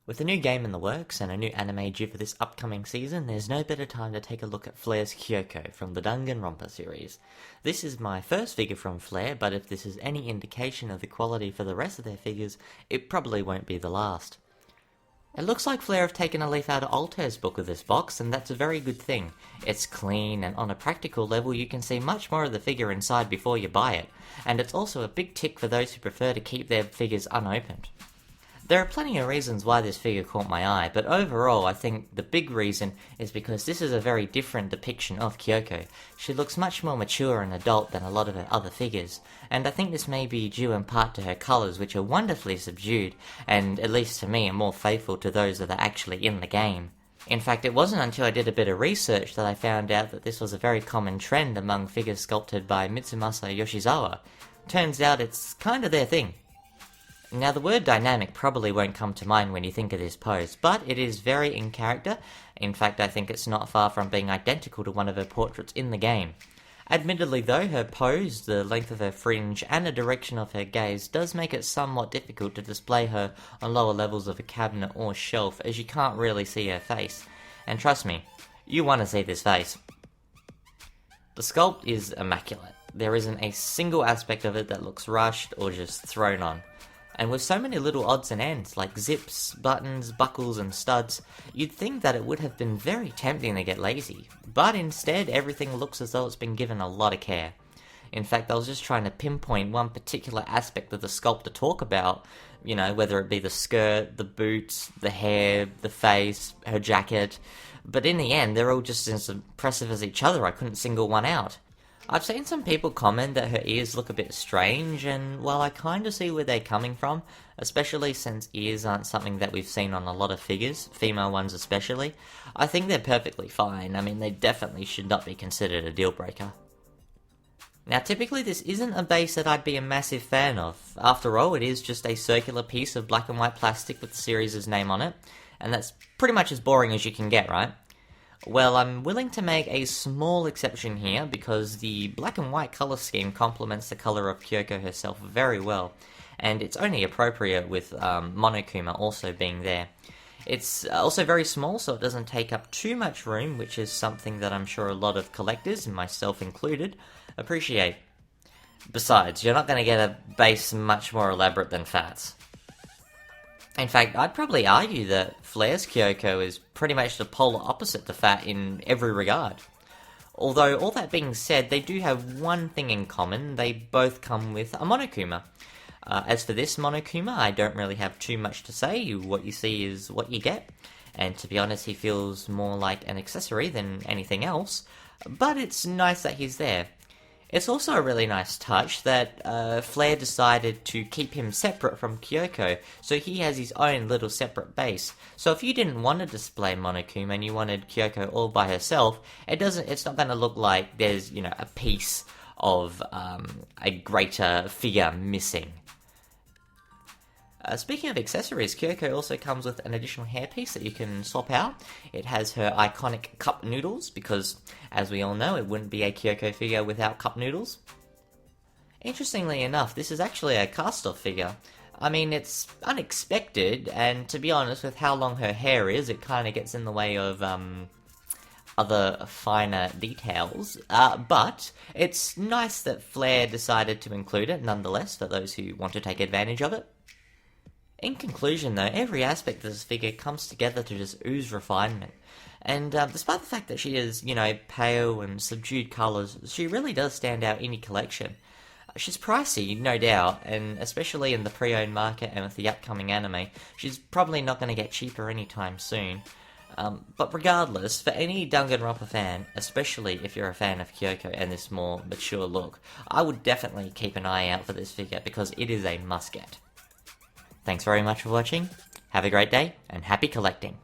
With a new game in the works and a new anime due for this upcoming season, there's no better time to take a look at Flare's Kyouko from the Danganronpa series. This is my first figure from Flare, but if this is any indication of the quality for the rest of their figures, it probably won't be the last. It looks like Flare have taken a leaf out of Altair's book with this box, and that's a very good thing. It's clean, and on a practical level you can see much more of the figure inside before you buy it, and it's also a big tick for those who prefer to keep their figures unopened. There are plenty of reasons why this figure caught my eye, but overall I think the big reason is because this is a very different depiction of Kyouko. She looks much more mature and adult than a lot of her other figures, and I think this may be due in part to her colours, which are wonderfully subdued, and at least to me are more faithful to those that are actually in the game. In fact, it wasn't until I did a bit of research that I found out that this was a very common trend among figures sculpted by Mitsumasa Yoshizawa. Turns out it's kinda their thing. Now, the word dynamic probably won't come to mind when you think of this pose, but it is very in character. In fact, I think it's not far from being identical to one of her portraits in the game. Admittedly though, her pose, the length of her fringe, and the direction of her gaze does make it somewhat difficult to display her on lower levels of a cabinet or shelf, as you can't really see her face. And trust me, you want to see this face. The sculpt is immaculate. There isn't a single aspect of it that looks rushed or just thrown on. And with so many little odds and ends, like zips, buttons, buckles and studs, you'd think that it would have been very tempting to get lazy. But instead, everything looks as though it's been given a lot of care. In fact, I was just trying to pinpoint one particular aspect of the sculpt to talk about, whether it be the skirt, the boots, the hair, the face, her jacket. But in the end, they're all just as impressive as each other. I couldn't single one out. I've seen some people comment that her ears look a bit strange, and while I kinda see where they're coming from, especially since ears aren't something that we've seen on a lot of figures, female ones especially, I think they're perfectly fine. I mean, they definitely should not be considered a deal breaker. Now, typically this isn't a base that I'd be a massive fan of. After all, it is just a circular piece of black and white plastic with the series' name on it, and that's pretty much as boring as you can get, right? Well, I'm willing to make a small exception here because the black and white colour scheme complements the colour of Kyouko herself very well, and it's only appropriate with Monokuma also being there. It's also very small, so it doesn't take up too much room, which is something that I'm sure a lot of collectors, myself included, appreciate. Besides, you're not going to get a base much more elaborate than Fat's. In fact, I'd probably argue that Flare's Kyouko is pretty much the polar opposite to Fat in every regard. Although, all that being said, they do have one thing in common: they both come with a Monokuma. As for this Monokuma, I don't really have too much to say. What you see is what you get, and to be honest, he feels more like an accessory than anything else, but it's nice that he's there. It's also a really nice touch that Flare decided to keep him separate from Kyouko, so he has his own little separate base. So if you didn't want to display Monokuma and you wanted Kyouko all by herself, it's not going to look like there's, a piece of a greater figure missing. Speaking of accessories, Kyouko also comes with an additional hairpiece that you can swap out. It has her iconic cup noodles, because, as we all know, it wouldn't be a Kyouko figure without cup noodles. Interestingly enough, this is actually a cast-off figure. I mean, it's unexpected, and to be honest, with how long her hair is, it kind of gets in the way of other finer details. But it's nice that Flare decided to include it, nonetheless, for those who want to take advantage of it. In conclusion though, every aspect of this figure comes together to just ooze refinement. And despite the fact that she is, pale and subdued colours, she really does stand out in your collection. She's pricey, no doubt, and especially in the pre-owned market and with the upcoming anime, she's probably not going to get cheaper anytime soon. But regardless, for any Danganronpa fan, especially if you're a fan of Kyouko and this more mature look, I would definitely keep an eye out for this figure because it is a must-get. Thanks very much for watching, have a great day, and happy collecting!